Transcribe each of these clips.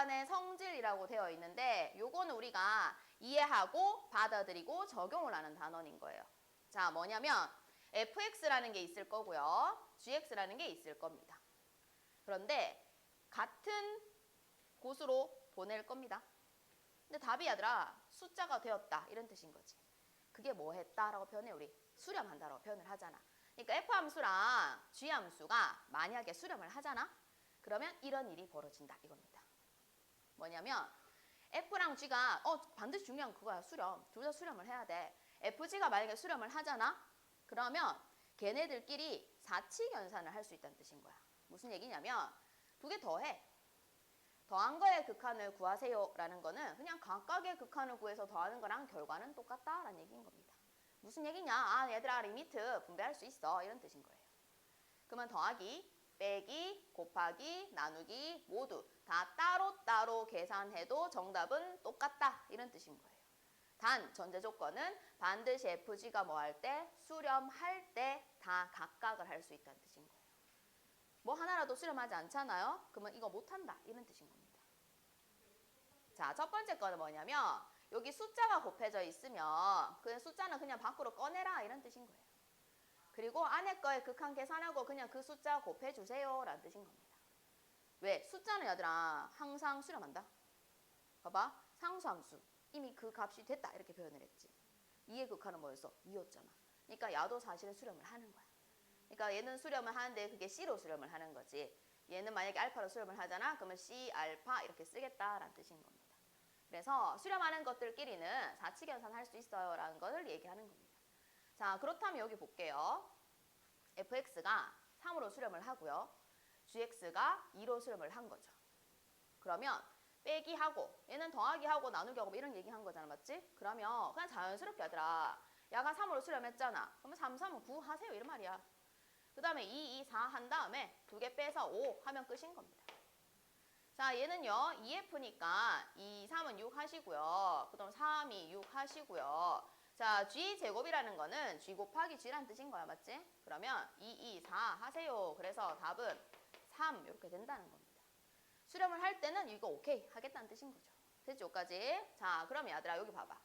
극한의 성질이라고 되어 있는데 요거는 우리가 이해하고 받아들이고 적용을 하는 단원인 거예요. 자, 뭐냐면 fx라는 게 있을 거고요. gx라는 게 있을 겁니다. 그런데 같은 곳으로 보낼 겁니다. 근데 답이 얘들아 숫자가 되었다 이런 뜻인 거지. 그게 뭐 했다라고 표현해? 우리 수렴한다라고 표현을 하잖아. 그러니까 f함수랑 g함수가 만약에 수렴을 하잖아. 그러면 이런 일이 벌어진다 이겁니다. 뭐냐면 f랑 g가 반드시 중요한 그거야. 수렴. 둘 다 수렴을 해야 돼. fg가 만약에 수렴을 하잖아. 그러면 걔네들끼리 사칙 연산을 할 수 있다는 뜻인 거야. 무슨 얘기냐면 두 개 더해. 더한 거의 극한을 구하세요 라는 거는 그냥 각각의 극한을 구해서 더하는 거랑 결과는 똑같다라는 얘기인 겁니다. 무슨 얘기냐? 아, 얘들아 리미트 분배할 수 있어 이런 뜻인 거예요. 그러면 더하기, 빼기, 곱하기, 나누기 모두 다 따로따로 계산해도 정답은 똑같다 이런 뜻인 거예요. 단 전제 조건은 반드시 FG가 뭐 할 때? 수렴할 때 다 각각을 할 수 있다는 뜻인 거예요. 뭐 하나라도 수렴하지 않잖아요? 그러면 이거 못한다 이런 뜻인 겁니다. 자, 첫 번째 거는 뭐냐면 여기 숫자가 곱해져 있으면 그 숫자는 그냥 밖으로 꺼내라 이런 뜻인 거예요. 그리고 안에 거에 극한 계산하고 그냥 그 숫자 곱해주세요 라는 뜻인 겁니다. 왜? 숫자는 얘들아 항상 수렴한다. 봐봐. 상수함수. 이미 그 값이 됐다 이렇게 표현을 했지. 2의 극한은 뭐였어? 2였잖아. 그러니까 야도 사실은 수렴을 하는 거야. 그러니까 얘는 수렴을 하는데 그게 C로 수렴을 하는 거지. 얘는 만약에 알파로 수렴을 하잖아. 그러면 C, 알파 이렇게 쓰겠다라는 뜻인 겁니다. 그래서 수렴하는 것들끼리는 사칙연산 할 수 있어요 라는 것을 얘기하는 겁니다. 자, 그렇다면 여기 볼게요. fx가 3으로 수렴을 하고요. gx가 2로 수렴을 한 거죠. 그러면 빼기 하고 얘는 더하기 하고 나누기 하고 이런 얘기 한 거잖아. 맞지? 그러면 그냥 자연스럽게 하더라. 야가 3으로 수렴했잖아. 그러면 3, 3은 9 하세요 이런 말이야. 그 다음에 2, 2, 4 한 다음에 2개 빼서 5 하면 끝인 겁니다. 자, 얘는요 2f니까 2, 3은 6 하시고요. 그 다음 3, 2, 6 하시고요. 자, g제곱이라는 거는 g 곱하기 g라는 뜻인 거야. 맞지? 그러면 2, 2, 4 하세요. 그래서 답은 3 이렇게 된다는 겁니다. 수렴을 할 때는 이거 오케이 하겠다는 뜻인 거죠. 됐지? 여기까지. 자, 그럼 얘들아 여기 봐봐.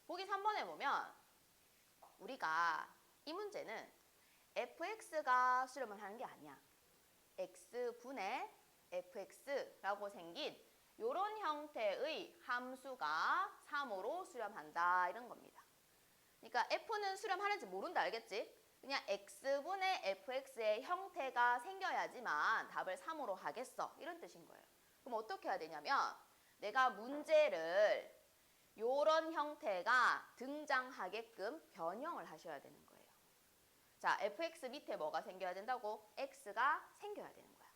보기 3번에 보면 우리가 이 문제는 fx가 수렴을 하는 게 아니야. x분의 fx라고 생긴 이런 형태의 함수가 3으로 수렴한다 이런 겁니다. 그러니까 f는 수렴하는지 모른다 알겠지? 그냥 x분의 fx의 형태가 생겨야지만 답을 3으로 하겠어 이런 뜻인 거예요. 그럼 어떻게 해야 되냐면 내가 문제를 이런 형태가 등장하게끔 변형을 하셔야 되는 거예요. 자, fx 밑에 뭐가 생겨야 된다고? x가 생겨야 되는 거야.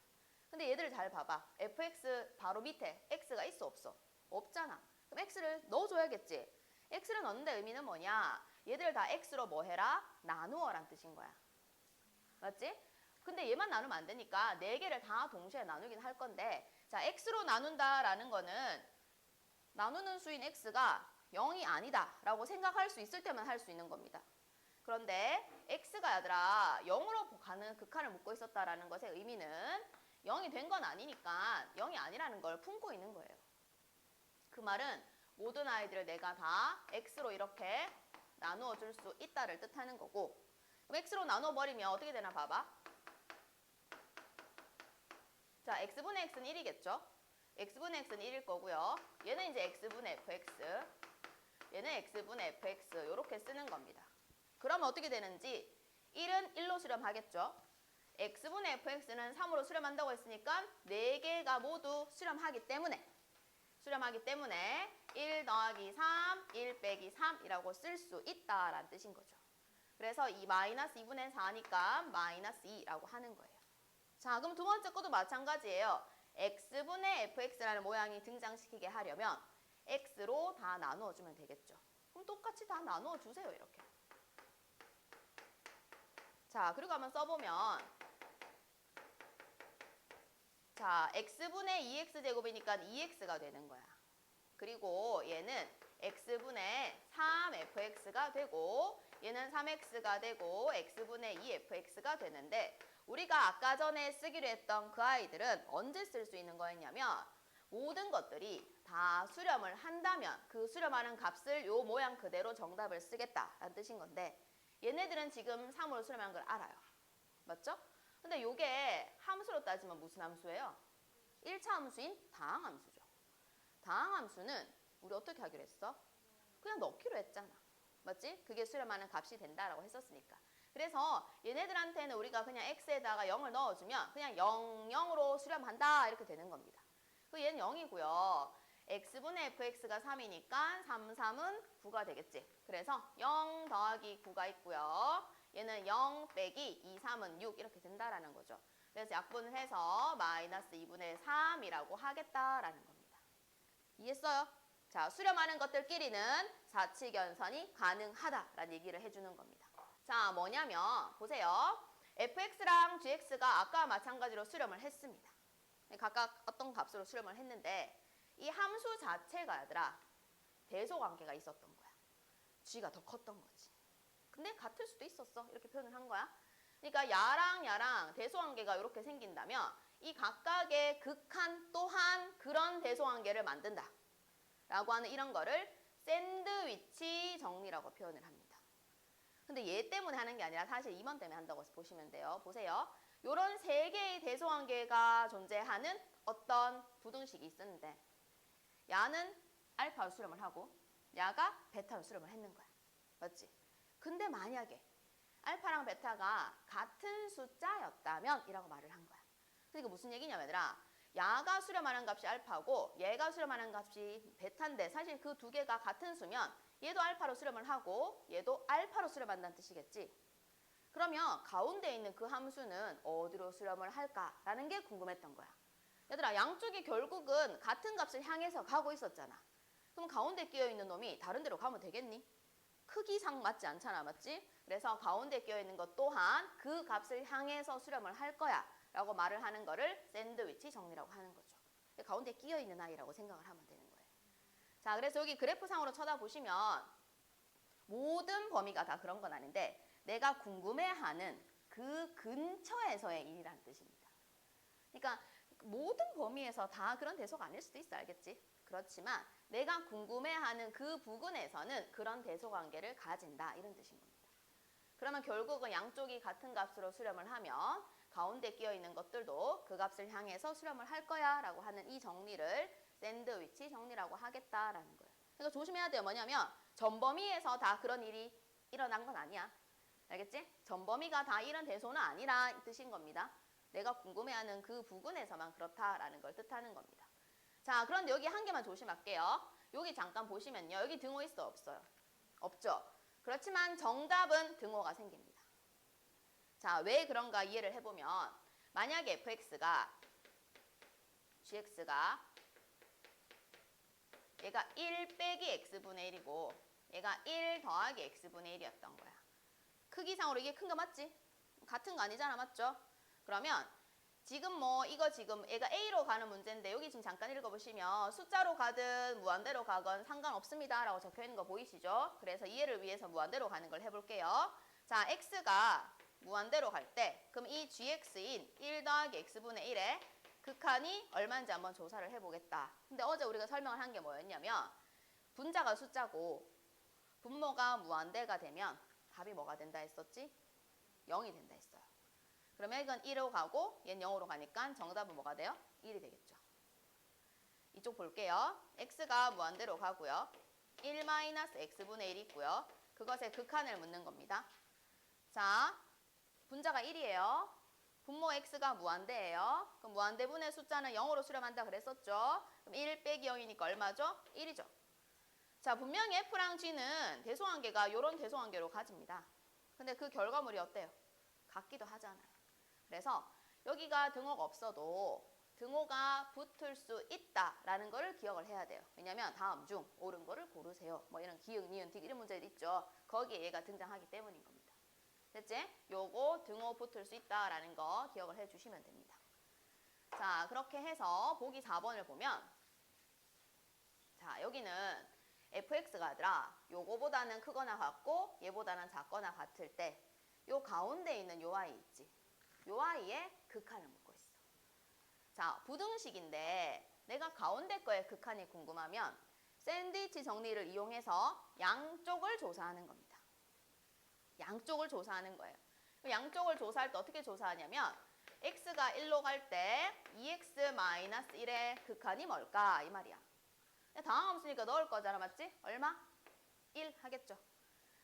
근데 얘들을 잘 봐봐. fx 바로 밑에 x가 있어 없어? 없잖아. 그럼 x를 넣어줘야겠지. x를 넣는데 의미는 뭐냐? 얘들 다 x로 뭐 해라? 나누어란 뜻인 거야. 맞지? 근데 얘만 나누면 안 되니까 4개를 다 동시에 나누긴 할 건데 자, x로 나눈다라는 거는 나누는 수인 x가 0이 아니다 라고 생각할 수 있을 때만 할 수 있는 겁니다. 그런데 x가 얘들아 0으로 가는 극한을 묻고 있었다라는 것의 의미는 0이 된 건 아니니까 0이 아니라는 걸 품고 있는 거예요. 그 말은 모든 아이들을 내가 다 x로 이렇게 나누어 줄 수 있다를 뜻하는 거고 그럼 x로 나누어 버리면 어떻게 되나 봐봐. 자, x분의 x는 1이겠죠? x분의 x는 1일 거고요. 얘는 이제 x분의 fx 얘는 x분의 fx 이렇게 쓰는 겁니다. 그러면 어떻게 되는지 1은 1로 수렴하겠죠? x분의 fx는 3으로 수렴한다고 했으니까 4개가 모두 수렴하기 때문에 1 더하기 3, 1 빼기 3이라고 쓸 수 있다라는 뜻인 거죠. 그래서 이 마이너스 2분의 4니까 마이너스 2라고 하는 거예요. 자, 그럼 두 번째 것도 마찬가지예요. x분의 fx라는 모양이 등장시키게 하려면 x로 다 나누어주면 되겠죠. 그럼 똑같이 다 나누어주세요. 이렇게. 자, 그리고 한번 써보면 자, x분의 2x제곱이니까 2x가 되는 거야. 그리고 얘는 x분의 3fx가 되고 얘는 3x가 되고 x분의 2fx가 되는데 우리가 아까 전에 쓰기로 했던 그 아이들은 언제 쓸 수 있는 거였냐면 모든 것들이 다 수렴을 한다면 그 수렴하는 값을 요 모양 그대로 정답을 쓰겠다라는 뜻인 건데 얘네들은 지금 3으로 수렴하는 걸 알아요. 맞죠? 근데 요게 함수로 따지면 무슨 함수예요? 1차 함수인 다항함수죠. 다항함수는 우리 어떻게 하기로 했어? 그냥 넣기로 했잖아. 맞지? 그게 수렴하는 값이 된다라고 했었으니까. 그래서 얘네들한테는 우리가 그냥 x에다가 0을 넣어주면 그냥 0, 0으로 수렴한다 이렇게 되는 겁니다. 그 얘는 0이고요. x분의 fx가 3이니까 3, 3은 9가 되겠지. 그래서 0 더하기 9가 있고요. 얘는 0 빼기 2, 3은 6 이렇게 된다라는 거죠. 그래서 약분을 해서 마이너스 2분의 3이라고 하겠다라는 겁니다. 이해했어요? 자, 수렴하는 것들끼리는 사칙연선이 가능하다라는 얘기를 해주는 겁니다. 자, 뭐냐면 보세요. fx랑 gx가 아까와 마찬가지로 수렴을 했습니다. 각각 어떤 값으로 수렴을 했는데 이 함수 자체가 얘들아 대소관계가 있었던 거야. g가 더 컸던 거지. 근데 같을 수도 있었어. 이렇게 표현을 한 거야. 그러니까 야랑 대소관계가 이렇게 생긴다면 이 각각의 극한 또한 그런 대소관계를 만든다. 라고 하는 이런 거를 샌드위치 정리라고 표현을 합니다. 근데 얘 때문에 하는 게 아니라 사실 임원 때문에 한다고 보시면 돼요. 보세요. 요런 세 개의 대소관계가 존재하는 어떤 부등식이 있었는데 야는 알파로 수렴을 하고 야가 베타로 수렴을 했는 거야. 맞지? 근데 만약에 알파랑 베타가 같은 숫자였다면 이라고 말을 한 거야. 그러니까 무슨 얘기냐면 얘들아 야가 수렴하는 값이 알파고 얘가 수렴하는 값이 베타인데 사실 그 두 개가 같은 수면 얘도 알파로 수렴을 하고 얘도 알파로 수렴한다는 뜻이겠지. 그러면 가운데 있는 그 함수는 어디로 수렴을 할까라는 게 궁금했던 거야. 얘들아 양쪽이 결국은 같은 값을 향해서 가고 있었잖아. 그럼 가운데 끼어있는 놈이 다른 데로 가면 되겠니? 크기상 맞지 않잖아. 맞지? 그래서 가운데 끼어있는 것 또한 그 값을 향해서 수렴을 할 거야 라고 말을 하는 거를 샌드위치 정리라고 하는 거죠. 가운데 끼어있는 아이라고 생각을 하면 되는 거예요. 자, 그래서 여기 그래프상으로 쳐다보시면 모든 범위가 다 그런 건 아닌데 내가 궁금해하는 그 근처에서의 일이라는 뜻입니다. 그러니까 모든 범위에서 다 그런 대소가 아닐 수도 있어. 알겠지? 그렇지만 내가 궁금해하는 그 부분에서는 그런 대소관계를 가진다. 이런 뜻인 겁니다. 그러면 결국은 양쪽이 같은 값으로 수렴을 하면 가운데 끼어있는 것들도 그 값을 향해서 수렴을 할 거야 라고 하는 이 정리를 샌드위치 정리라고 하겠다라는 거예요. 그러니까 조심해야 돼요. 뭐냐면 전범위에서 다 그런 일이 일어난 건 아니야. 알겠지? 전범위가 다 이런 대소는 아니라 이 뜻인 겁니다. 내가 궁금해하는 그 부분에서만 그렇다라는 걸 뜻하는 겁니다. 자, 그런데 여기 한 개만 조심할게요. 여기 잠깐 보시면요. 여기 등호 있어 없어요? 없죠? 그렇지만 정답은 등호가 생깁니다. 자, 왜 그런가 이해를 해보면 만약에 fx가 gx가 얘가 1 빼기 x분의 1이고 얘가 1 더하기 x분의 1이었던 거야. 크기상으로 이게 큰 거 맞지? 같은 거 아니잖아. 맞죠? 그러면 지금 뭐 이거 지금 얘가 A로 가는 문제인데 여기 지금 잠깐 읽어보시면 숫자로 가든 무한대로 가건 상관없습니다 라고 적혀있는 거 보이시죠? 그래서 이해를 위해서 무한대로 가는 걸 해볼게요. 자, x가 무한대로 갈 때 그럼 이 gx인 1 더하기 x분의 1의 극한이 얼마인지 한번 조사를 해보겠다. 근데 어제 우리가 설명을 한 게 뭐였냐면 분자가 숫자고 분모가 무한대가 되면 답이 뭐가 된다 했었지? 0이 된다 했어요. 그러면 이건 1로 가고 얘는 0으로 가니까 정답은 뭐가 돼요? 1이 되겠죠. 이쪽 볼게요. x가 무한대로 가고요. 1-x분의 1이 있고요. 그것의 극한을 묻는 겁니다. 자, 분자가 1이에요. 분모 x가 무한대예요. 그럼 무한대분의 숫자는 0으로 수렴한다 그랬었죠. 그럼 1 빼기 0이니까 얼마죠? 1이죠. 자, 분명히 f랑 g는 대소관계가 이런 대소관계로 가집니다. 근데 그 결과물이 어때요? 같기도 하잖아요. 그래서 여기가 등호가 없어도 등호가 붙을 수 있다라는 거를 기억을 해야 돼요. 왜냐면 다음 중 옳은 거를 고르세요. 뭐 이런 기역, 니은, 딕 이런 문제들 있죠. 거기에 얘가 등장하기 때문인 겁니다. 됐지? 요거 등호 붙을 수 있다라는 거 기억을 해주시면 됩니다. 자, 그렇게 해서 보기 4번을 보면 자, 여기는 fx가 아니라 요거보다는 크거나 같고 얘보다는 작거나 같을 때 요 가운데 있는 요 아이 있지? 요 아이의 극한을 묻고 있어. 자, 부등식인데 내가 가운데 거의 극한이 궁금하면 샌드위치 정리를 이용해서 양쪽을 조사하는 겁니다. 양쪽을 조사하는 거예요. 양쪽을 조사할 때 어떻게 조사하냐면 x가 1로 갈 때 2x-1의 극한이 뭘까? 이 말이야. 다항함수니까 넣을 거잖아, 맞지? 얼마? 1 하겠죠.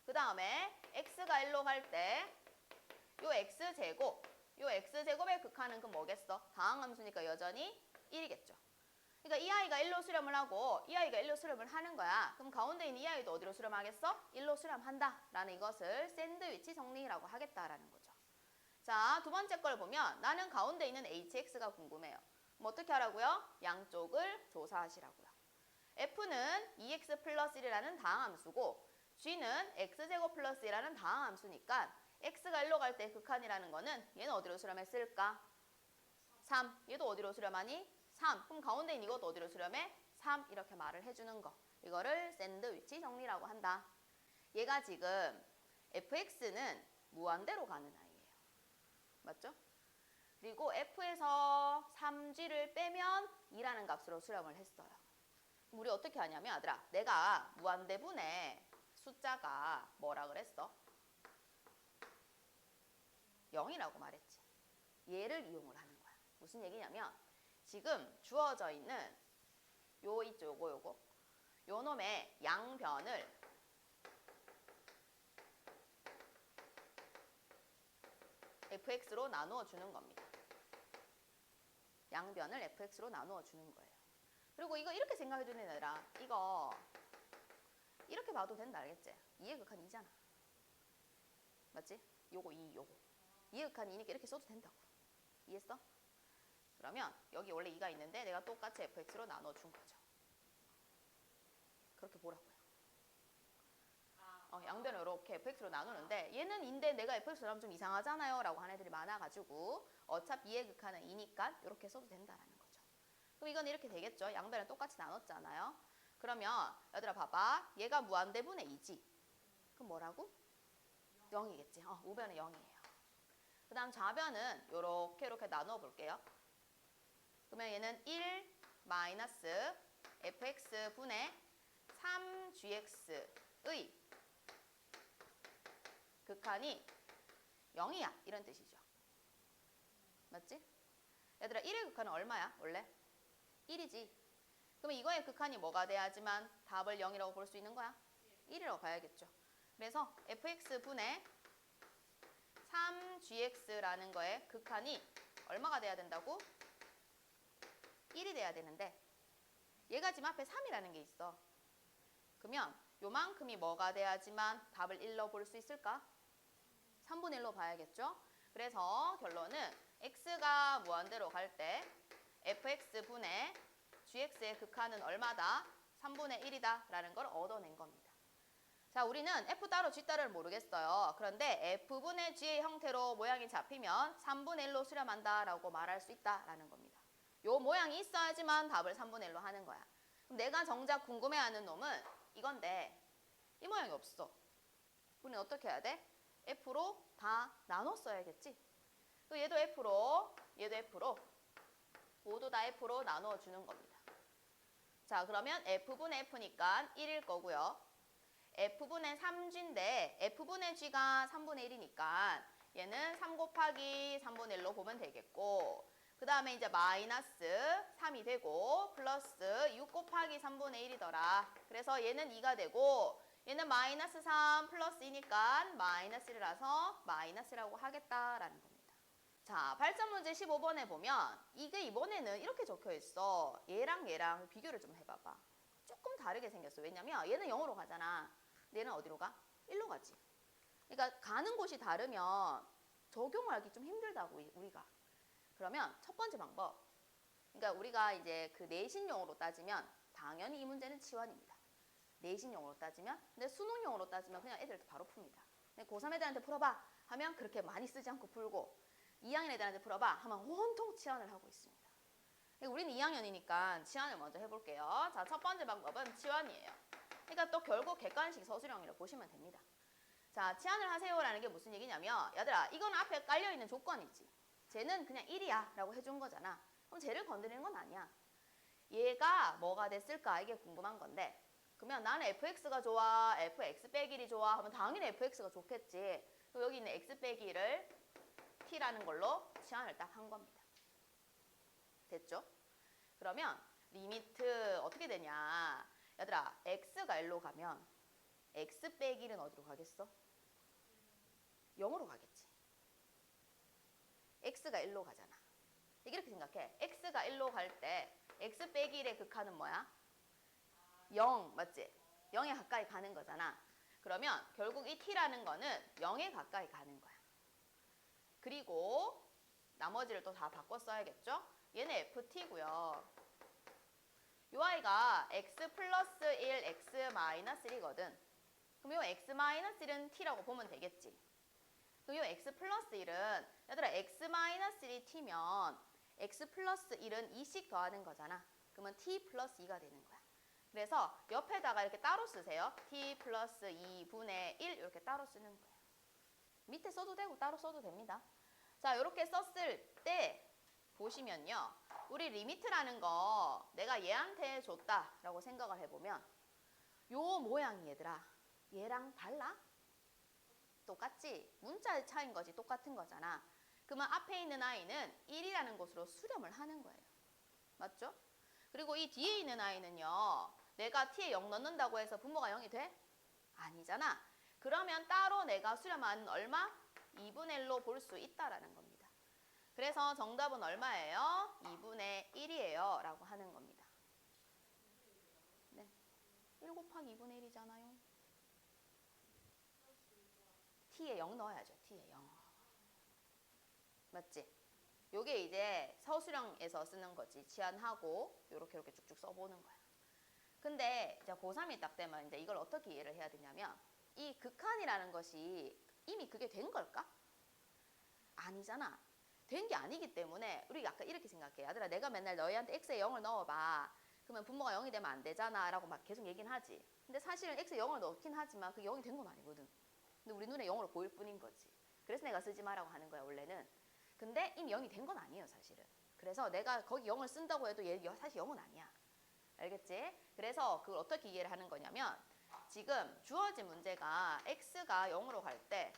그 다음에 x가 1로 갈 때 요 x제곱, 요 x제곱의 극한은 그 뭐겠어? 다항함수니까 여전히 1이겠죠. 그러니까 이 아이가 1로 수렴을 하고 이 아이가 1로 수렴을 하는 거야. 그럼 가운데 있는 이 아이도 어디로 수렴하겠어? 1로 수렴한다 라는 이것을 샌드위치 정리라고 하겠다라는 거죠. 자, 두 번째 걸 보면 나는 가운데 있는 hx가 궁금해요. 그럼 어떻게 하라고요? 양쪽을 조사하시라고요. f는 2x 플러스 1이라는 다항함수고 g는 x제곱 플러스 1이라는 다항함수니까 x가 1로 갈 때 극한이라는 거는 얘는 어디로 수렴했을까? 3. 얘도 어디로 수렴하니? 3. 그럼 가운데 있는 이것도 어디로 수렴해? 3. 이렇게 말을 해주는 거. 이거를 샌드위치 정리라고 한다. 얘가 지금 fx는 무한대로 가는 아이예요. 맞죠? 그리고 f에서 3g를 빼면 2라는 값으로 수렴을 했어요. 그럼 우리 어떻게 하냐면 아들아, 내가 무한대분의 숫자가 뭐라 그랬어? 0이라고 말했지. 얘를 이용을 하는 거야. 무슨 얘기냐면 지금 주어져 있는 요 있죠, 요거 요 놈의 양변을 fx로 나누어 주는 겁니다. 양변을 fx로 나누어 주는 거예요. 그리고 이거 이렇게 생각해 주는 애들아, 이거 이렇게 봐도 된다, 알겠지? 2의 극한 2잖아. 맞지? 요거 2, 요거 2의 극한 2니까 이렇게 써도 된다고. 이해했어? 그러면 여기 원래 2가 있는데 내가 똑같이 fx로 나눠 준 거죠. 그렇게 보라고요. 양변을 이렇게 fx로 나누는데 얘는 인데 내가 fx로 나누면 좀 이상하잖아요 라고 하는 애들이 많아가지고 어차피 2의 극한은 2니까 이렇게 써도 된다라는 거죠. 그럼 이건 이렇게 되겠죠. 양변을 똑같이 나눴잖아요. 그러면 얘들아 봐봐. 얘가 무한대분의 2지. 그럼 뭐라고? 0이겠지. 우변은 0이에요. 그 다음 좌변은 이렇게 나누어 볼게요. 그러면 얘는 1 마이너스 fx분의 3gx의 극한이 0이야. 이런 뜻이죠. 맞지? 얘들아 1의 극한은 얼마야? 원래? 1이지. 그러면 이거의 극한이 뭐가 돼야지만 답을 0이라고 볼 수 있는 거야? 1이라고 봐야겠죠. 그래서 fx분의 3gx라는 거의 극한이 얼마가 돼야 된다고? 1이 돼야 되는데 얘가 지금 앞에 3이라는 게 있어. 그러면 요만큼이 뭐가 돼야지만 답을 1로 볼 수 있을까? 3분의 1로 봐야겠죠. 그래서 결론은 x가 무한대로 갈 때 fx분의 gx의 극한은 얼마다? 3분의 1이다 라는 걸 얻어낸 겁니다. 자, 우리는 f 따로 g 따로를 모르겠어요. 그런데 f분의 g의 형태로 모양이 잡히면 3분의 1로 수렴한다 라고 말할 수 있다라는 겁니다. 요 모양이 있어야지만 답을 3분의 1로 하는 거야. 그럼 내가 정작 궁금해하는 놈은 이건데 이 모양이 없어. 우리는 어떻게 해야 돼? f로 다 나눠 써야겠지. 또 얘도 f로, 얘도 f로, 모두 다 f로 나누어 주는 겁니다. 자, 그러면 f분의 f니까 1일 거고요. f분의 3g인데 f분의 g가 3분의 1이니까 얘는 3 곱하기 3분의 1로 보면 되겠고, 그 다음에 이제 마이너스 3이 되고 플러스 6 곱하기 3분의 1이더라. 그래서 얘는 2가 되고 얘는 마이너스 3 플러스 2니까 마이너스 1이라서 마이너스라고 하겠다라는 겁니다. 자, 발전 문제 15번에 보면 이게 이번에는 이렇게 적혀 있어. 얘랑 얘랑 비교를 좀 해봐봐. 조금 다르게 생겼어. 왜냐면 얘는 0으로 가잖아. 얘는 어디로 가? 1로 가지. 그러니까 가는 곳이 다르면 적용하기 좀 힘들다고 우리가. 그러면 첫 번째 방법. 그러니까 우리가 이제 그 내신용으로 따지면 당연히 이 문제는 치환입니다. 내신용으로 따지면. 근데 수능용으로 따지면 그냥 애들 바로 풉니다. 근데 고3 애들한테 풀어봐 하면 그렇게 많이 쓰지 않고 풀고 2학년 애들한테 풀어봐 하면 온통 치환을 하고 있습니다. 우리는 2학년이니까 치환을 먼저 해볼게요. 자, 첫 번째 방법은 치환이에요. 그러니까 또 결국 객관식 서술형이라고 보시면 됩니다. 자, 치환을 하세요라는 게 무슨 얘기냐면 얘들아 이건 앞에 깔려있는 조건이지. 쟤는 그냥 1이야 라고 해준 거잖아. 그럼 쟤를 건드리는 건 아니야. 얘가 뭐가 됐을까? 이게 궁금한 건데 그러면 나는 fx가 좋아, fx 빼기 1이 좋아 하면 당연히 fx가 좋겠지. 그럼 여기 있는 x 빼기 1을 t라는 걸로 치환을 딱 한 겁니다. 됐죠? 그러면 리미트 어떻게 되냐? 얘들아, x가 1로 가면 x 빼기 1은 어디로 가겠어? 0으로 가겠지. x가 1로 가잖아. 이렇게 생각해. x가 1로 갈 때 x 빼기 1의 극한은 뭐야? 0, 맞지? 0에 가까이 가는 거잖아. 그러면 결국 이 t라는 거는 0에 가까이 가는 거야. 그리고 나머지를 또 다 바꿔 써야겠죠? 얘는 ft고요. 요 아이가 x 플러스 1, x 마이너스 1이거든. 그럼 요 x 마이너스 1은 t라고 보면 되겠지. 그럼 요 x 플러스 1은 얘들아 x 마이너스 1이 t면 x 플러스 1은 2씩 더하는 거잖아. 그러면 t 플러스 2가 되는 거야. 그래서 옆에다가 이렇게 따로 쓰세요. t 플러스 2분의 1 이렇게 따로 쓰는 거예요. 밑에 써도 되고 따로 써도 됩니다. 자, 이렇게 썼을 때 보시면요. 우리 리미트라는 거 내가 얘한테 줬다라고 생각을 해보면 요 모양이 얘들아 얘랑 달라? 똑같지? 문자 차이인 거지 똑같은 거잖아. 그러면 앞에 있는 i는 1이라는 곳으로 수렴을 하는 거예요. 맞죠? 그리고 이 뒤에 있는 i는요. 내가 t에 0 넣는다고 해서 분모가 0이 돼? 아니잖아. 그러면 따로 내가 수렴하는 얼마? 2분의 1로 볼 수 있다라는 겁니다. 그래서 정답은 얼마예요? 2분의 1이에요. 라고 하는 겁니다. 네. 1 곱하기 2분의 1이잖아요. t에 0 넣어야죠. t에 0. 맞지? 요게 이제 서술형에서 쓰는 거지. 치환하고 요렇게 쭉쭉 써보는 거야. 근데 이제 고3이 딱 되면 이제 이걸 어떻게 이해를 해야 되냐면 이 극한이라는 것이 이미 그게 된 걸까? 아니잖아. 된 게 아니기 때문에 우리 아까 이렇게 생각해. 얘들아 내가 맨날 너희한테 x에 0을 넣어봐. 그러면 분모가 0이 되면 안 되잖아 라고 막 계속 얘기는 하지. 근데 사실은 x에 0을 넣긴 하지만 그게 0이 된 건 아니거든. 근데 우리 눈에 0으로 보일 뿐인 거지. 그래서 내가 쓰지 마라고 하는 거야 원래는. 근데 이미 0이 된 건 아니에요 사실은. 그래서 내가 거기 0을 쓴다고 해도 얘 사실 0은 아니야. 알겠지? 그래서 그걸 어떻게 이해를 하는 거냐면 지금 주어진 문제가 x가 0으로 갈 때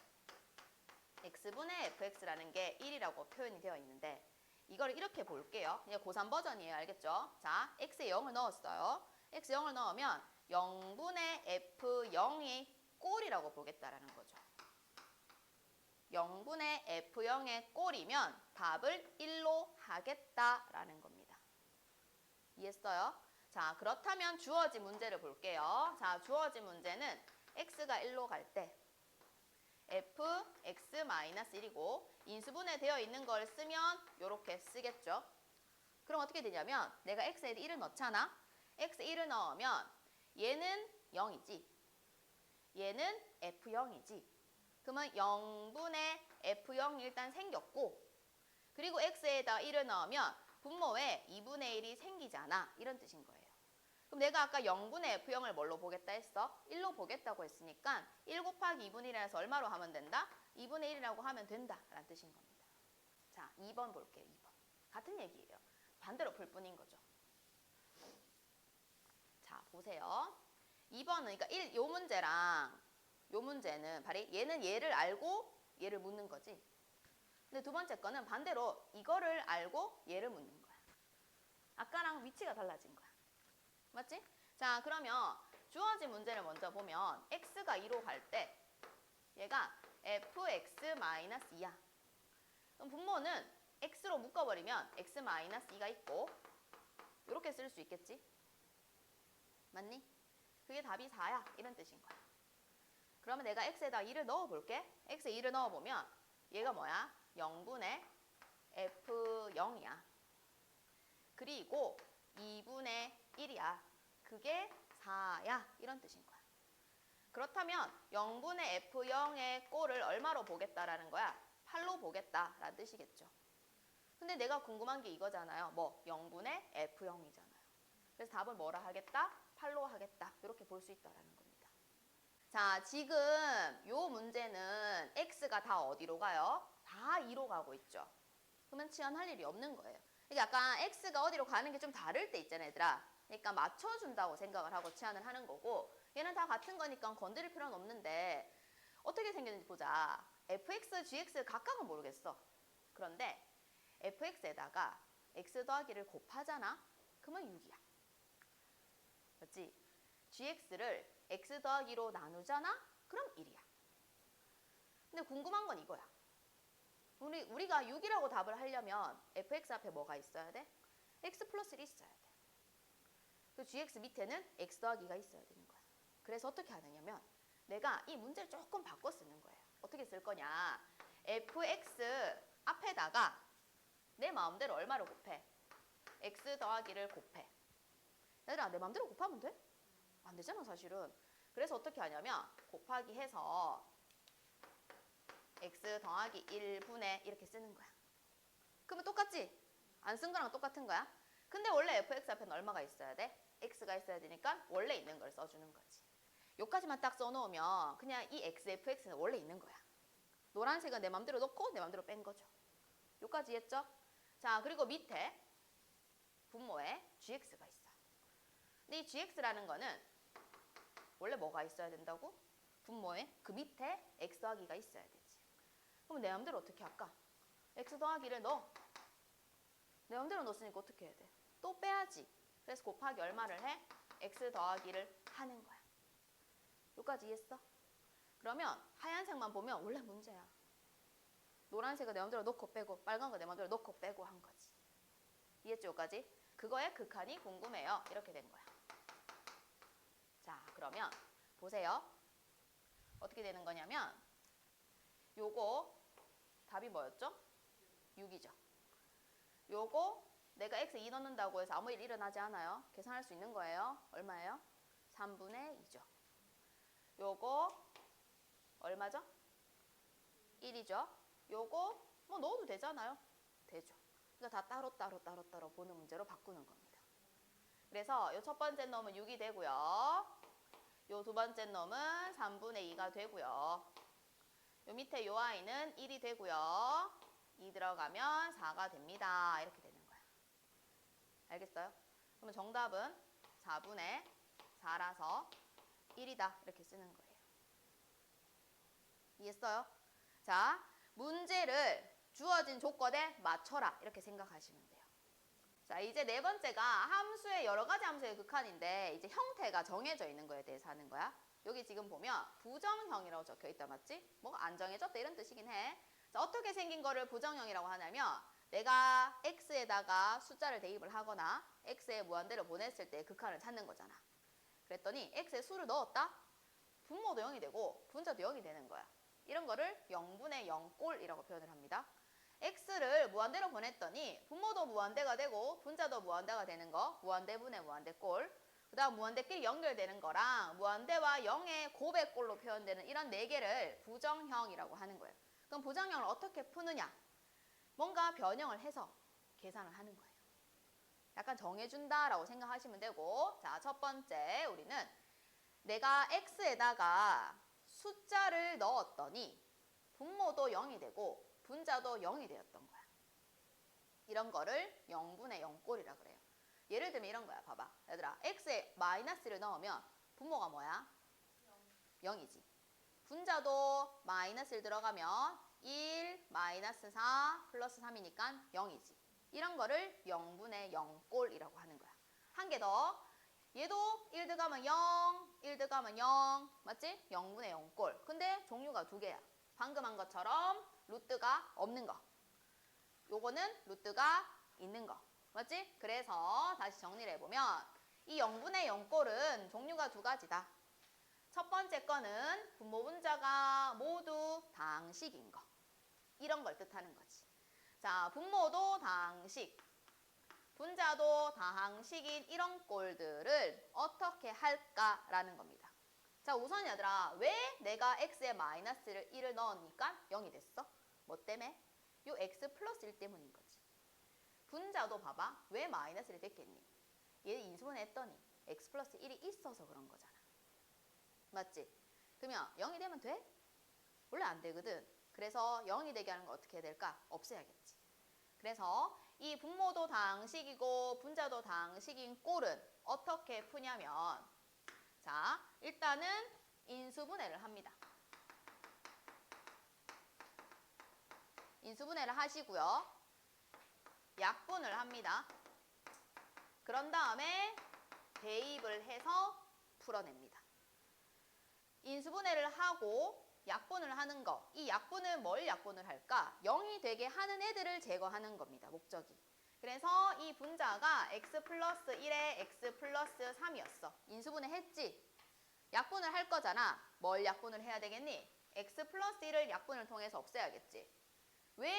x분의 fx라는 게 1이라고 표현이 되어 있는데 이걸 이렇게 볼게요. 이게 고3 버전이에요. 알겠죠? 자, x에 0을 넣었어요. x에 0을 넣으면 0분의 f0이 꼴이라고 보겠다라는 거죠. 0분의 f0의 꼴이면 답을 1로 하겠다라는 겁니다. 이해했어요? 자, 그렇다면 주어진 문제를 볼게요. 자, 주어진 문제는 x가 1로 갈 때 fx-1이고 인수분해 되어 있는 걸 쓰면 이렇게 쓰겠죠. 그럼 어떻게 되냐면 내가 x에 1을 넣잖아. x에 1을 넣으면 얘는 0이지. 얘는 f0이지. 그러면 0분의 f0이 일단 생겼고 그리고 x에다 1을 넣으면 분모에 2분의 1이 생기잖아. 이런 뜻인 거예요. 그럼 내가 아까 0분의 f0을 뭘로 보겠다 했어? 1로 보겠다고 했으니까 1 곱하기 2분의 1이라서 얼마로 하면 된다? 2분의 1이라고 하면 된다 라는 뜻인 겁니다. 자, 2번 볼게요. 2번. 같은 얘기예요. 반대로 풀 뿐인 거죠. 자, 보세요. 2번은 그러니까 요 문제랑 요 문제는 바로 얘는 얘를 알고 얘를 묻는 거지. 근데 두 번째 거는 반대로 이거를 알고 얘를 묻는 거야. 아까랑 위치가 달라진 거야. 맞지? 자, 그러면 주어진 문제를 먼저 보면 x가 2로 갈 때 얘가 fx-2야. 그럼 분모는 x로 묶어버리면 x-2가 있고 이렇게 쓸 수 있겠지? 맞니? 그게 답이 4야. 이런 뜻인 거야. 그러면 내가 x에다 2를 넣어볼게. x에 2를 넣어보면 얘가 뭐야? 0분의 f0이야. 그리고 2분의 1이야. 그게 4야. 이런 뜻인 거야. 그렇다면 0분의 f0의 꼴을 얼마로 보겠다라는 거야? 8로 보겠다라는 뜻이겠죠. 근데 내가 궁금한 게 이거잖아요. 뭐 0분의 f0이잖아요. 그래서 답을 뭐라 하겠다? 8로 하겠다. 이렇게 볼 수 있다라는 겁니다. 자, 지금 요 문제는 x가 다 어디로 가요? 다 2로 가고 있죠. 그러면 치환할 일이 없는 거예요. 이게 약간 x가 어디로 가는 게 좀 다를 때 있잖아, 얘들아. 그러니까 맞춰준다고 생각을 하고 치환을 하는 거고, 얘는 다 같은 거니까 건드릴 필요는 없는데 어떻게 생겼는지 보자. fx, gx 각각은 모르겠어. 그런데 fx에다가 x 더하기를 곱하잖아? 그러면 6이야. 맞지? gx를 x 더하기로 나누잖아? 그럼 1이야. 근데 궁금한 건 이거야. 우리가 6이라고 답을 하려면 fx 앞에 뭐가 있어야 돼? x 플러스 1이 있어야 돼. 그 gx 밑에는 x 더하기가 있어야 되는 거야. 그래서 어떻게 하느냐면 내가 이 문제를 조금 바꿔 쓰는 거예요. 어떻게 쓸 거냐? fx 앞에다가 내 마음대로 얼마를 곱해? x 더하기를 곱해. 얘들아, 내 마음대로 곱하면 돼? 안 되잖아, 사실은. 그래서 어떻게 하냐면 곱하기 해서 x 더하기 1분의 이렇게 쓰는 거야. 그러면 똑같지? 안 쓴 거랑 똑같은 거야. 근데 원래 fx 앞에는 얼마가 있어야 돼? x가 있어야 되니까 원래 있는 걸 써주는 거지. 요까지만 딱 써놓으면 그냥 이 x, fx는 원래 있는 거야. 노란색은 내 맘대로 넣고 내 맘대로 뺀 거죠. 요까지 했죠? 자, 그리고 밑에 분모에 gx가 있어. 근데 이 gx라는 거는 원래 뭐가 있어야 된다고? 분모에 그 밑에 x 더하기가 있어야 되지. 그럼 내 맘대로 어떻게 할까? x 더하기를 넣어. 내 맘대로 넣었으니까 어떻게 해야 돼? 또 빼야지. 그래서 곱하기 얼마를 해? x 더하기를 하는 거야. 여기까지 이해했어? 그러면 하얀색만 보면 원래 문제야. 노란색은 내 맘대로 넣고 빼고 빨간 거 내 맘대로 넣고 빼고 한 거지. 이해했죠? 여기까지? 그거의 극한이 궁금해요. 이렇게 된 거야. 자, 그러면 보세요. 어떻게 되는 거냐면 요거 답이 뭐였죠? 6이죠. 요거 내가 x 2 넣는다고 해서 아무 일 일어나지 않아요. 계산할 수 있는 거예요. 얼마예요? 3분의 2죠. 요거 얼마죠? 1이죠. 요거 뭐 넣어도 되잖아요. 되죠. 그러니까 다 따로 보는 문제로 바꾸는 겁니다. 그래서 요 첫 번째 놈은 6이 되고요. 요 두 번째 놈은 3분의 2가 되고요. 요 밑에 요 아이는 1이 되고요. 2 들어가면 4가 됩니다. 이렇게 되는 거야. 알겠어요? 그러면 정답은 4분의 4라서 1이다. 이렇게 쓰는 거예요. 이해했어요? 자, 문제를 주어진 조건에 맞춰라. 이렇게 생각하시면 돼요. 자, 이제 네 번째가 함수의 여러 가지 함수의 극한인데 이제 형태가 정해져 있는 거에 대해서 하는 거야. 여기 지금 보면 부정형이라고 적혀 있다, 맞지? 뭐가 안 정해졌다 이런 뜻이긴 해. 자, 어떻게 생긴 거를 부정형이라고 하냐면 내가 x에다가 숫자를 대입을 하거나 x에 무한대로 보냈을 때 극한을 찾는 거잖아. 그랬더니 x에 수를 넣었다? 분모도 0이 되고 분자도 0이 되는 거야. 이런 거를 0분의 0꼴이라고 표현을 합니다. x를 무한대로 보냈더니 분모도 무한대가 되고 분자도 무한대가 되는 거, 무한대분의 무한대꼴. 그 다음 무한대끼리 연결되는 거랑 무한대와 0의 곱의꼴로 표현되는 이런 네 개를 부정형이라고 하는 거예요. 그럼 부정형을 어떻게 푸느냐? 뭔가 변형을 해서 계산을 하는 거예요. 약간 정해준다라고 생각하시면 되고, 자, 첫 번째 우리는 내가 x에다가 숫자를 넣었더니 분모도 0이 되고 분자도 0이 되었던 거야. 이런 거를 0분의 0꼴이라 그래요. 예를 들면 이런 거야. 봐봐. 얘들아, x에 마이너스를 넣으면 분모가 뭐야? 0이지. 분자도 마이너스를 들어가면 1, 마이너스 4, 플러스 3이니까 0이지. 이런 거를 0분의 0꼴이라고 하는 거야. 한 개 더. 얘도 1 들어가면 0, 1 들어가면 0, 맞지? 0분의 0꼴. 근데 종류가 두 개야. 방금 한 것처럼 루트가 없는 거. 요거는 루트가 있는 거. 맞지? 그래서 다시 정리를 해보면 이 0분의 0꼴은 종류가 두 가지다. 첫 번째 거는 분모 분자가 모두 당식인 거. 이런 걸 뜻하는 거지. 자, 분모도 당식, 분자도 당식인 이런 꼴들을 어떻게 할까라는 겁니다. 자, 우선 얘들아, 왜 내가 x에 마이너스를 1을 넣으니까 0이 됐어? 뭐 때문에? 요 x 플러스 1 때문인 거지. 분자도 봐봐. 왜 마이너스 1이 됐겠니? 얘 인수분해했더니 x 플러스 1이 있어서 그런 거잖아. 맞지? 그러면 0이 되면 돼? 원래 안 되거든. 그래서 0이 되게 하는 걸 어떻게 해야 될까? 없애야겠지. 그래서 이 분모도 다항식이고 분자도 다항식인 꼴은 어떻게 푸냐면 자, 일단은 인수분해를 합니다. 인수분해를 하시고요. 약분을 합니다. 그런 다음에 대입을 해서 풀어냅니다. 인수분해를 하고 약분을 하는 거. 이 약분은 뭘 약분을 할까? 0이 되게 하는 애들을 제거하는 겁니다. 목적이. 그래서 이 분자가 x 플러스 1에 x 플러스 3이었어. 인수분해 했지? 약분을 할 거잖아. 뭘 약분을 해야 되겠니? x 플러스 1을 약분을 통해서 없애야겠지. 왜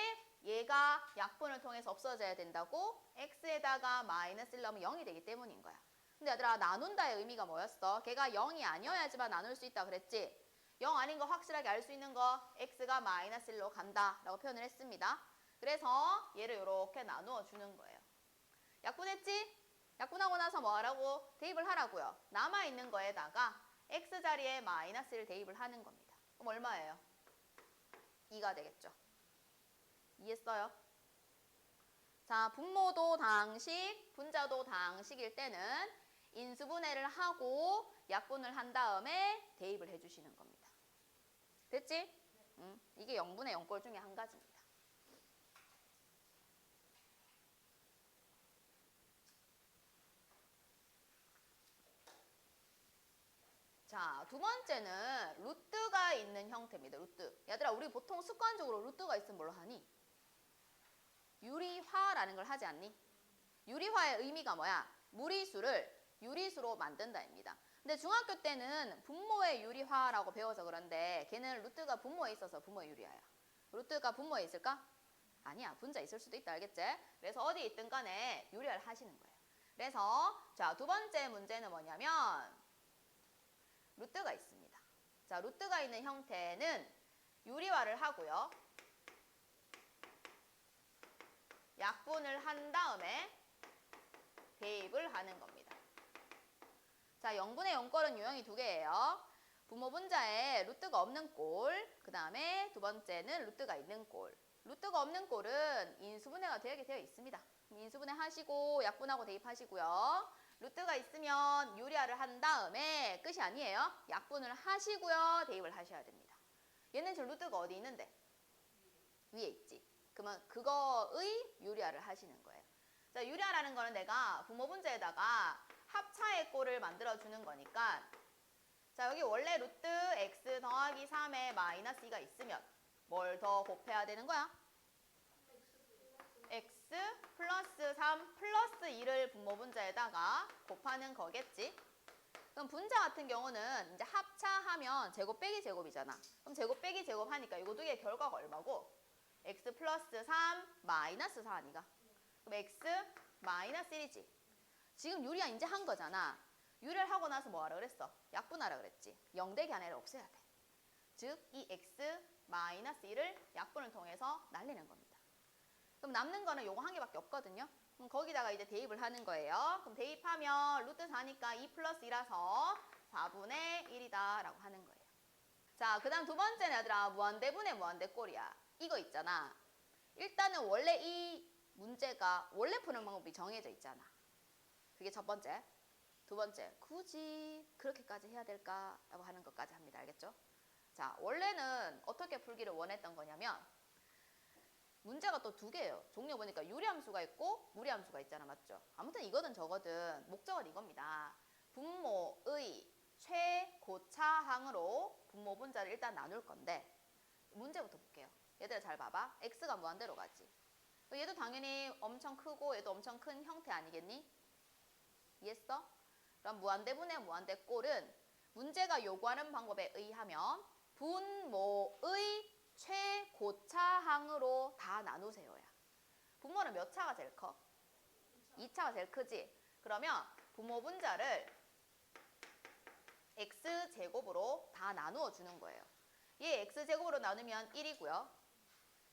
얘가 약분을 통해서 없어져야 된다고? x에다가 마이너스 1 넣으면 0이 되기 때문인 거야. 근데 얘들아, 나눈다의 의미가 뭐였어? 걔가 0이 아니어야지만 나눌 수 있다 그랬지? 0 아닌 거 확실하게 알 수 있는 거 x가 마이너스 1로 간다 라고 표현을 했습니다. 그래서 얘를 이렇게 나누어 주는 거예요. 약분했지? 약분하고 나서 뭐 하라고? 대입을 하라고요. 남아있는 거에다가 x 자리에 마이너스 1 대입을 하는 겁니다. 그럼 얼마예요? 2가 되겠죠. 이해했어요? 자, 분모도 다항식, 분자도 다항식일 때는 인수분해를 하고 약분을 한 다음에 대입을 해주시는 겁니다. 됐지? 이게 0분의 0꼴 중에 한 가지입니다. 자, 두 번째는 루트가 있는 형태입니다. 루트. 얘들아, 우리 보통 습관적으로 루트가 있으면 뭘로 하니? 유리화라는 걸 하지 않니? 유리화의 의미가 뭐야? 무리수를 유리수로 만든다입니다. 근데 중학교 때는 분모의 유리화라고 배워서 그런데 걔는 루트가 분모에 있어서 분모의 유리화야. 루트가 분모에 있을까? 아니야. 분자 있을 수도 있다. 알겠지? 그래서 어디 있든 간에 유리화를 하시는 거예요. 그래서 자, 두 번째 문제는 뭐냐면 루트가 있습니다. 자, 루트가 있는 형태는 유리화를 하고요. 약분을 한 다음에 대입을 하는 겁니다. 자, 0분의 0꼴은 유형이 두 개예요. 분모 분자에 루트가 없는 꼴, 그 다음에 두 번째는 루트가 있는 꼴. 루트가 없는 꼴은 인수분해가 되게 되어 있습니다. 인수분해 하시고 약분하고 대입하시고요. 루트가 있으면 유리화를 한 다음에 끝이 아니에요. 약분을 하시고요. 대입을 하셔야 됩니다. 얘는 지금 루트가 어디 있는데? 위에 있지. 그러면 그거의 유리화를 하시는 거예요. 자, 유리화라는 거는 내가 분모 분자에다가 합차의 꼴을 만들어주는 거니까 자, 여기 원래 루트 x 더하기 3에 마이너스 2가 있으면 뭘 더 곱해야 되는 거야? x 플러스 3 플러스 2를 분모 분자에다가 곱하는 거겠지. 그럼 분자 같은 경우는 이제 합차하면 제곱 빼기 제곱이잖아. 그럼 제곱 빼기 제곱 하니까 이거 두 개의 결과가 얼마고? x 플러스 3 마이너스 4 아니가? 그럼 x 마이너스 1이지. 지금 유리화 이제 한 거잖아. 유리를 하고 나서 뭐 하라 그랬어? 약분하라 그랬지. 0대기 안에를 없애야 돼. 즉, 이 x 마이너스 1을 약분을 통해서 날리는 겁니다. 그럼 남는 거는 요거 한 개밖에 없거든요. 그럼 거기다가 이제 대입을 하는 거예요. 그럼 대입하면 루트 4니까 2 플러스 2라서 4분의 1이다 라고 하는 거예요. 자, 그 다음 두 번째는 얘들아 무한대분의 무한대꼴이야. 이거 있잖아. 일단은 원래 이 문제가 원래 푸는 방법이 정해져 있잖아. 그게 첫 번째. 두 번째, 굳이 그렇게까지 해야 될까라고 하는 것까지 합니다. 알겠죠? 자, 원래는 어떻게 풀기를 원했던 거냐면 문제가 또 두 개예요. 종류 보니까 유리함수가 있고 무리함수가 있잖아. 맞죠? 아무튼 이거든 저거든 목적은 이겁니다. 분모의 최고차항으로 분모 분자를 일단 나눌 건데 문제부터 볼게요. 얘들아 잘 봐봐. x가 무한대로 가지. 얘도 당연히 엄청 크고 얘도 엄청 큰 형태 아니겠니? 이해했어? 그럼 무한대분의 무한대꼴은 문제가 요구하는 방법에 의하면 분모의 최고차항으로 다 나누세요야. 분모는 몇 차가 제일 커? 2차가 제일 크지? 그러면 분모 분자를 x제곱으로 다 나누어 주는 거예요. 얘 x제곱으로 나누면 1이고요.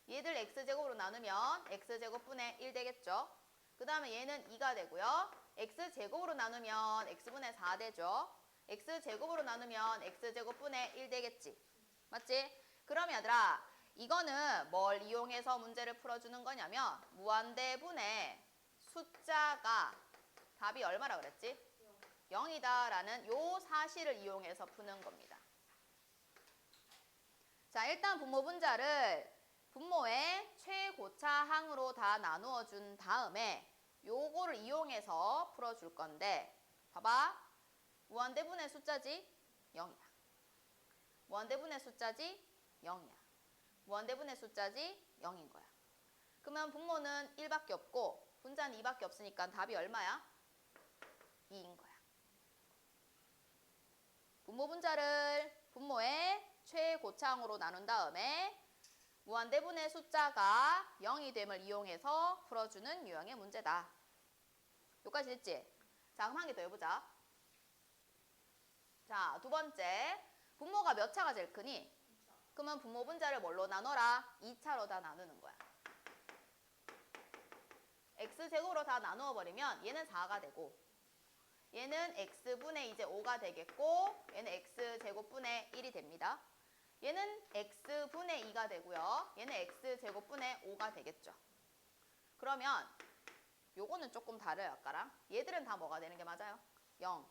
얘들 x제곱으로 나누면 x제곱분의 1 되겠죠? 그 다음에 얘는 2가 되고요. x제곱으로 나누면 x분의 4 되죠. x제곱으로 나누면 x제곱분의 1 되겠지. 맞지? 그럼 얘들아 이거는 뭘 이용해서 문제를 풀어주는 거냐면 무한대분의 숫자가 답이 얼마라 그랬지? 0이다 라는 요 사실을 이용해서 푸는 겁니다. 자, 일단 분모 분자를 분모의 최고차항으로 다 나누어 준 다음에 요거를 이용해서 풀어줄 건데 봐봐. 무한대분의 숫자지? 0이야. 무한대분의 숫자지? 0이야. 무한대분의 숫자지? 0인 거야. 그러면 분모는 1밖에 없고 분자는 2밖에 없으니까 답이 얼마야? 2인 거야. 분모 분자를 분모의 최고차항으로 나눈 다음에 무한대분의 숫자가 0이 됨을 이용해서 풀어주는 유형의 문제다. 여기까지 됐지? 자, 그럼 한 개 더 해보자. 자, 두 번째. 분모가 몇 차가 제일 크니? 그러면 분모 분자를 뭘로 나눠라? 2차로 다 나누는 거야. x제곱으로 다 나누어 버리면 얘는 4가 되고 얘는 x분의 이제 5가 되겠고 얘는 x제곱분의 1이 됩니다. 얘는 x분의 2가 되고요. 얘는 x제곱분의 5가 되겠죠. 그러면 요거는 조금 다르요. 아까랑. 얘들은 다 뭐가 되는 게 맞아요? 0.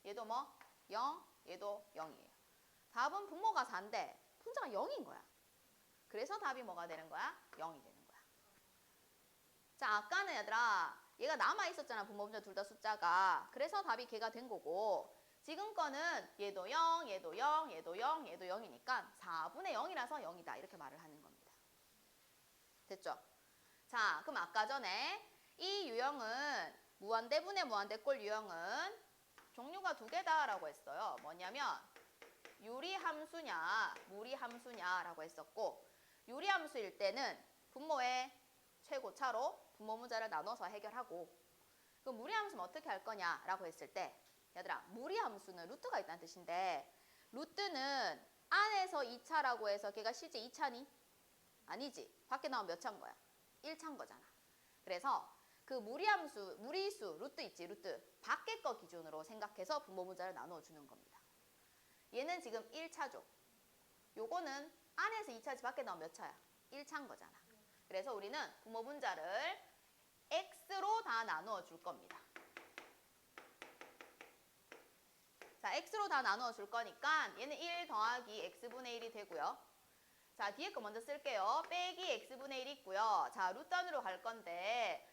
얘도 뭐? 0. 얘도 0이에요. 답은 분모가 4인데 분자가 0인 거야. 그래서 답이 뭐가 되는 거야? 0이 되는 거야. 자, 아까는 얘들아 얘가 남아있었잖아. 분모 분자 둘 다 숫자가. 그래서 답이 걔가 된 거고 지금 거는 얘도 0, 얘도 0, 얘도 0, 얘도 0이니까 4분의 0이라서 0이다. 이렇게 말을 하는 겁니다. 됐죠? 자, 그럼 아까 전에 이 유형은 무한대분의 무한대꼴 유형은 종류가 두 개다라고 했어요. 뭐냐면 유리함수냐 무리함수냐라고 했었고 유리함수일 때는 분모의 최고차로 분모 문자를 나눠서 해결하고 그럼 무리함수는 어떻게 할 거냐라고 했을 때 얘들아 무리함수는 루트가 있다는 뜻인데 루트는 안에서 2차라고 해서 걔가 실제 2차니? 아니지. 밖에 나오면 몇 차인 거야? 1차인 거잖아. 그래서 그 무리함수, 무리수, 루트 있지, 루트. 밖에 거 기준으로 생각해서 분모 문자를 나누어 주는 겁니다. 얘는 지금 1차죠. 요거는 안에서 2차지 밖에 나오면 몇 차야? 1차인 거잖아. 그래서 우리는 분모 분자를 x로 다 나누어 줄 겁니다. 자, x로 다 나누어 줄 거니까 얘는 1 더하기 x분의 1이 되고요. 자, 뒤에 거 먼저 쓸게요. 빼기 x분의 1이 있고요. 자, 루트 안으로 갈 건데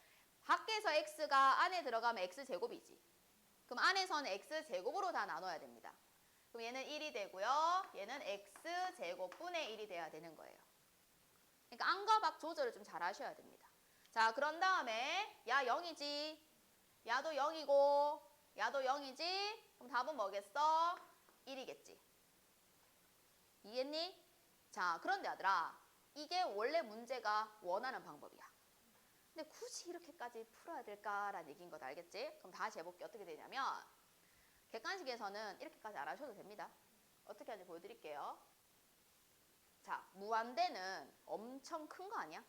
밖에서 x가 안에 들어가면 x제곱이지. 그럼 안에서는 x제곱으로 다 나눠야 됩니다. 그럼 얘는 1이 되고요. 얘는 x제곱분의 1이 돼야 되는 거예요. 그러니까 안과 밖 조절을 좀 잘 하셔야 됩니다. 자, 그런 다음에 야 0이지. 야도 0이고 야도 0이지. 그럼 답은 뭐겠어? 1이겠지. 이해했니? 자, 그런데 아들아 이게 원래 문제가 원하는 방법이야. 근데 굳이 이렇게까지 풀어야 될까라는 얘기인 거 알겠지? 그럼 다시 해볼게. 어떻게 되냐면 객관식에서는 이렇게까지 안 하셔도 됩니다. 어떻게 하는지 보여드릴게요. 자, 무한대는 엄청 큰 거 아니야?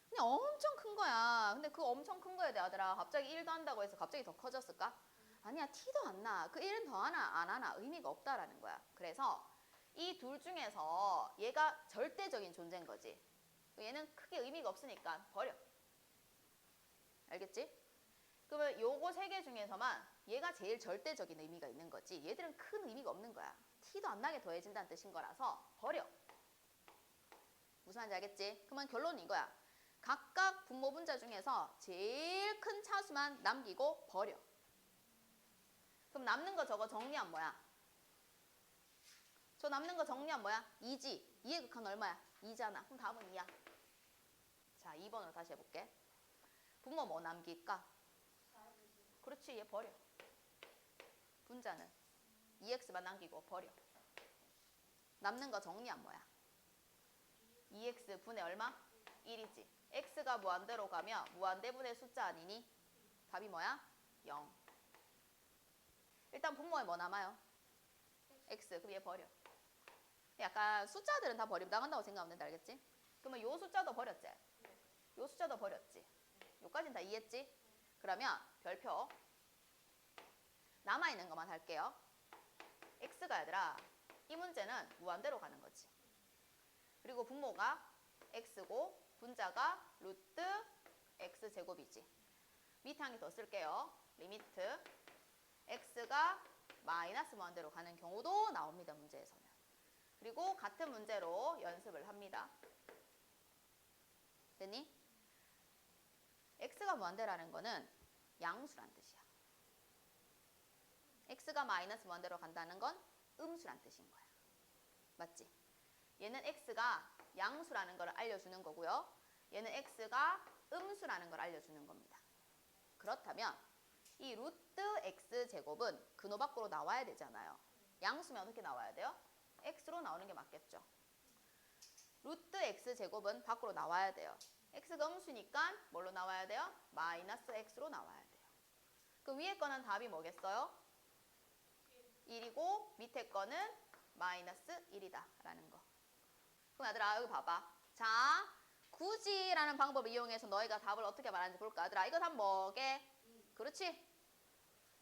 그냥 엄청 큰 거야. 근데 그 엄청 큰 거에 대하더라. 갑자기 1도 한다고 해서 갑자기 더 커졌을까? 아니야, 티도 안 나. 그 1은 더 하나 안 하나 의미가 없다라는 거야. 그래서 이 둘 중에서 얘가 절대적인 존재인 거지. 얘는 크게 의미가 없으니까 버려. 알겠지? 그러면 요거 세 개 중에서만 얘가 제일 절대적인 의미가 있는 거지. 얘들은 큰 의미가 없는 거야. 티도 안 나게 더해진다는 뜻인 거라서 버려. 무슨 말인지 알겠지? 그러면 결론은 이거야. 각각 분모 분자 중에서 제일 큰 차수만 남기고 버려. 그럼 남는 거 저거 정리한 뭐야? 저 남는 거 정리한 뭐야? 2지. 2의 극한 얼마야? 2잖아. 그럼 답은 2야. 자, 2번으로 다시 해볼게. 분모 뭐 남길까? 그렇지, 얘 버려. 분자는 2x만 남기고 버려. 남는 거 정리한 뭐야? 2x 분의 얼마? 1이지. x가 무한대로 가면 무한대분의 숫자 아니니? 답이 뭐야? 0. 일단 분모에 뭐 남아요? x. 그럼 얘 버려. 약간 숫자들은 다 버리면 나간다고 생각하면 된다. 알겠지? 그러면 요 숫자도 버렸지? 요 숫자도 버렸지? 요까지는 다 이해했지? 그러면 별표 남아있는 것만 할게요. x가 얘들아 이 문제는 무한대로 가는 거지. 그리고 그리고 분모가 x고 분자가 루트 x제곱이지. 밑에 한 개 더 쓸게요. 리미트 x가 마이너스 무한대로 가는 경우도 나옵니다. 문제에서는. 그리고 같은 문제로 연습을 합니다. 됐니? x가 무한대라는 거는 양수란 뜻이야. x가 마이너스 무한대로 간다는 건 음수란 뜻인 거야. 맞지? 얘는 x가 양수라는 걸 알려주는 거고요. 얘는 x가 음수라는 걸 알려주는 겁니다. 그렇다면 이 루트 x제곱은 근호 밖으로 나와야 되잖아요. 양수면 어떻게 나와야 돼요? x로 나오는 게 맞겠죠. 루트 x제곱은 밖으로 나와야 돼요. x가 음수니까 뭘로 나와야 돼요? 마이너스 x로 나와야 돼요. 그 위에 거는 답이 뭐겠어요? 1이고 밑에 거는 마이너스 1이다 라는 거. 그럼 얘들아 여기 봐봐. 자, 굳이라는 방법을 이용해서 너희가 답을 어떻게 말하는지 볼까? 얘들아 이거 답 뭐게? 그렇지?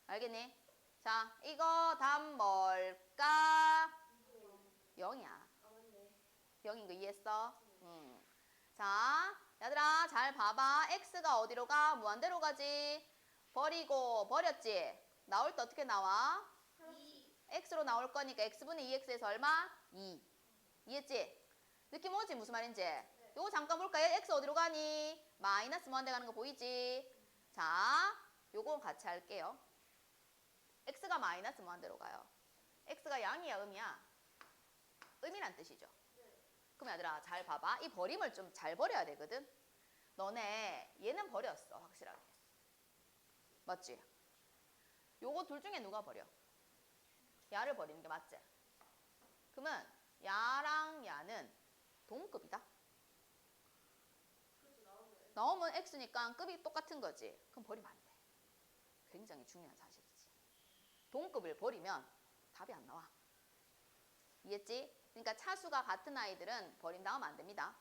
알겠니? 자, 이거 답 뭘까? 0이야. 0인 거 이해했어? 자, 얘들아 잘 봐봐. x가 어디로 가? 무한대로 가지. 버리고 버렸지? 나올 때 어떻게 나와? 2. x로 나올 거니까 x분의 2x에서 얼마? 2. 이해했지? 느낌 오지? 무슨 말인지? 요거 잠깐 볼까? x 어디로 가니? 마이너스 무한대 가는 거 보이지? 자, 요거 같이 할게요. x가 마이너스 무한대로 가요. x가 양이야 음이야? 음이란 뜻이죠. 그럼 얘들아 잘 봐봐. 이 버림을 좀 잘 버려야 되거든. 너네 얘는 버렸어 확실하게. 맞지? 요거 둘 중에 누가 버려? 야를 버리는 게 맞지? 그러면 야랑 야는 동급이다. 나오면 x니까 급이 똑같은 거지. 그럼 버리면 안 돼. 굉장히 중요한 사실이지. 동급을 버리면 답이 안 나와. 이해했지? 그러니까 차수가 같은 아이들은 버린다 하면 안 됩니다.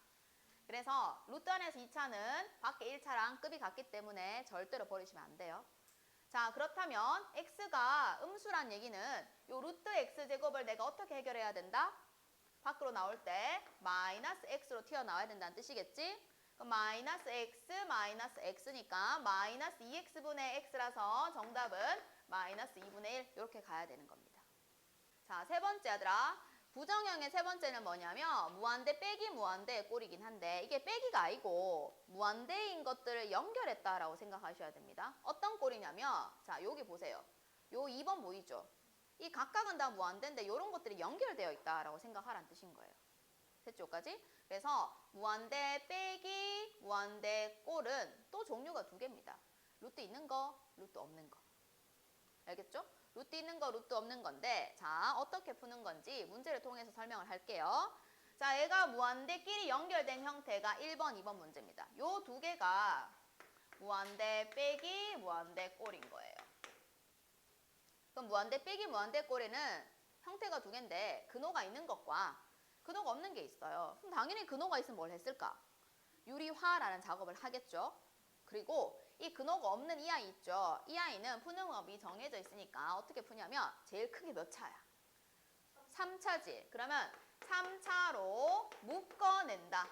그래서 루트 안에서 2차는 밖에 1차랑 급이 같기 때문에 절대로 버리시면 안 돼요. 자, 그렇다면 x가 음수란 얘기는 요 루트 x제곱을 내가 어떻게 해결해야 된다? 밖으로 나올 때 마이너스 x로 튀어나와야 된다는 뜻이겠지? 그럼 마이너스 x니까 마이너스 2x분의 x라서 정답은 마이너스 2분의 1 이렇게 가야 되는 겁니다. 자, 세 번째 얘들아. 부정형의 세 번째는 뭐냐면 무한대 빼기 무한대의 꼴이긴 한데 이게 빼기가 아니고 무한대인 것들을 연결했다라고 생각하셔야 됩니다. 어떤 꼴이냐면 자 여기 보세요. 요 2번 보이죠? 이 각각은 다 무한대인데 이런 것들이 연결되어 있다라고 생각하라는 뜻인 거예요. 됐죠? 까지? 그래서 무한대 빼기 무한대 꼴은 또 종류가 두 개입니다. 루트 있는 거, 루트 없는 거. 알겠죠? 루트 있는 거, 루트 없는 건데 자 어떻게 푸는 건지 문제를 통해서 설명을 할게요. 자 얘가 무한대끼리 연결된 형태가 1번, 2번 문제입니다. 요 두 개가 무한대 빼기 무한대 꼴인 거예요. 그럼 무한대 빼기 무한대 꼴에는 형태가 두 개인데 근호가 있는 것과 근호가 없는 게 있어요. 그럼 당연히 근호가 있으면 뭘 했을까? 유리화라는 작업을 하겠죠. 그리고 이 근호가 없는 이 아이 있죠. 이 아이는 푸는 법이 정해져 있으니까 어떻게 푸냐면 제일 큰 게 몇 차야? 3차지. 그러면 3차로 묶어낸다.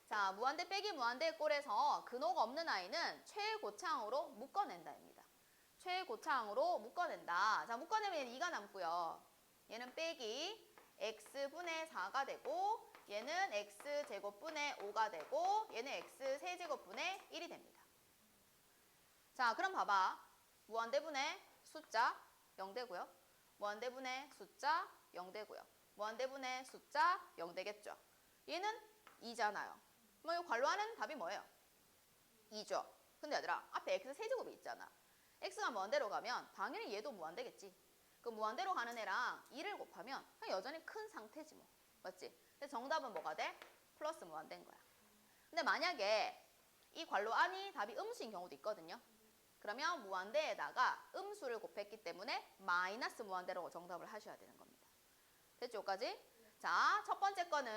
자, 무한대 빼기 무한대 꼴에서 근호가 없는 아이는 최고차항으로 묶어낸다입니다. 최고차항으로 묶어낸다. 자, 묶어내면 얘는 2가 남고요. 얘는 빼기 x분의 4가 되고 얘는 x제곱분의 5가 되고 얘는 x세제곱분의 1이 됩니다. 자, 그럼 봐봐. 무한대분의 숫자 0되고요. 무한대분의 숫자 0되고요. 무한대분의 숫자 0되겠죠. 얘는 2잖아요. 그럼 이 괄호하는 답이 뭐예요? 2죠. 근데 얘들아 앞에 x세제곱이 있잖아. x가 무한대로 가면 당연히 얘도 무한대겠지. 그 무한대로 가는 애랑 2를 곱하면 그냥 여전히 큰 상태지 뭐. 맞지? 근데 정답은 뭐가 돼? 플러스 무한대인 거야. 근데 만약에 이 괄호 안이 답이 음수인 경우도 있거든요. 그러면 무한대에다가 음수를 곱했기 때문에 마이너스 무한대로 정답을 하셔야 되는 겁니다. 됐죠? 여기까지? 자, 첫 번째 거는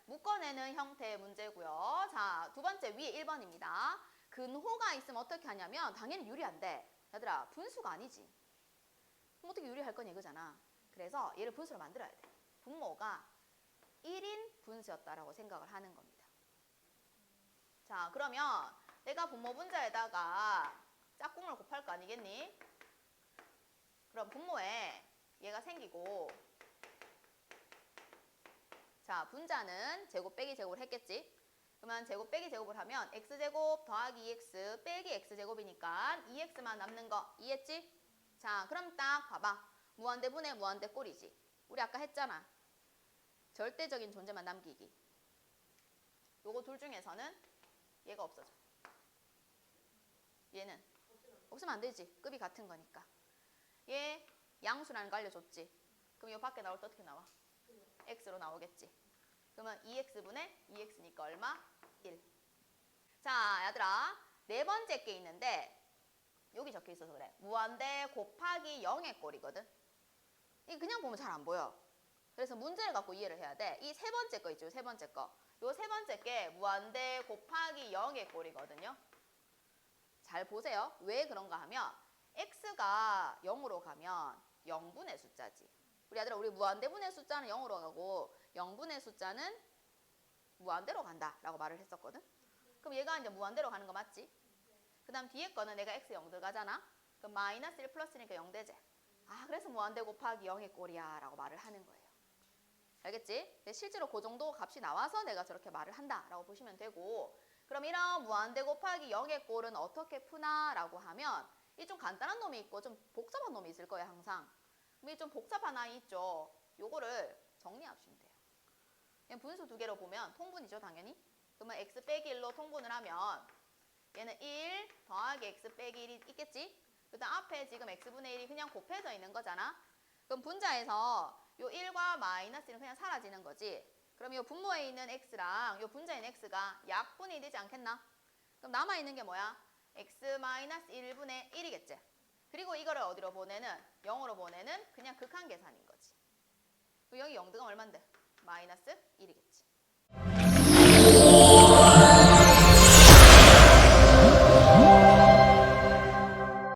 묶어내는 형태의 문제고요. 자, 두 번째 위에 1번입니다. 근호가 있으면 어떻게 하냐면 당연히 유리한데 얘들아 분수가 아니지. 그럼 어떻게 유리할 거냐 이거잖아. 그래서 얘를 분수로 만들어야 돼. 분모가 1인 분수였다라고 생각을 하는 겁니다. 자, 그러면 내가 분모 분자에다가 짝꿍을 곱할 거 아니겠니? 그럼 분모에 얘가 생기고, 자, 분자는 제곱 빼기 제곱을 했겠지? 그러면 제곱 빼기 제곱을 하면 x제곱 더하기 2x 빼기 x제곱이니까 2x만 남는 거 이해했지? 자, 그럼 딱 봐봐. 무한대분의 무한대 꼴이지. 우리 아까 했잖아. 절대적인 존재만 남기기. 요거 둘 중에서는 얘가 없어져. 얘는 없으면 안 되지. 급이 같은 거니까. 얘 양수라는 거 알려줬지. 그럼 요 밖에 나올 때 어떻게 나와? x로 나오겠지. 그러면 2x분의 2x니까 얼마? 1. 자, 얘들아. 네 번째 게 있는데 여기 적혀 있어서 그래. 무한대 곱하기 0의 꼴이거든. 이게 그냥 보면 잘 안 보여. 그래서 문제를 갖고 이해를 해야 돼. 이 세 번째 거 있죠. 세 번째 거. 요 세 번째 게 무한대 곱하기 0의 꼴이거든요. 잘 보세요. 왜 그런가 하면 x가 0으로 가면 0분의 숫자지. 우리 아들아, 우리 무한대분의 숫자는 0으로 가고 0분의 숫자는 무한대로 간다 라고 말을 했었거든. 그럼 얘가 이제 무한대로 가는 거 맞지? 그 다음 뒤에 거는 내가 x 0 들어가잖아. 그럼 마이너스 1 플러스니까 0 되지. 아, 그래서 무한대 곱하기 0의 꼴이야 라고 말을 하는 거예요. 알겠지? 근데 실제로 그 정도 값이 나와서 내가 저렇게 말을 한다 라고 보시면 되고, 그럼 이런 무한대 곱하기 0의 꼴은 어떻게 푸나 라고 하면 이 좀 간단한 놈이 있고 좀 복잡한 놈이 있을 거예요. 항상. 이 좀 복잡한 아이 있죠. 요거를 정리하시면 돼요. 그냥 분수 두 개로 보면 통분이죠. 당연히. 그러면 x 빼기 1로 통분을 하면 얘는 1 더하기 x 빼기 1이 있겠지? 그다음 앞에 지금 x분의 1이 그냥 곱해져 있는 거잖아. 그럼 분자에서 요 1과 마이너스 1은 그냥 사라지는 거지. 그럼 요 분모에 있는 x랑 요 분자에 있는 x가 약분이 되지 않겠나? 그럼 남아있는 게 뭐야? x 마이너스 1분의 1이겠지. 그리고 이거를 어디로 보내는? 0으로 보내는 그냥 극한 계산인 거지. 여기 0 들어가면 얼만데? 마이너스 1이겠지.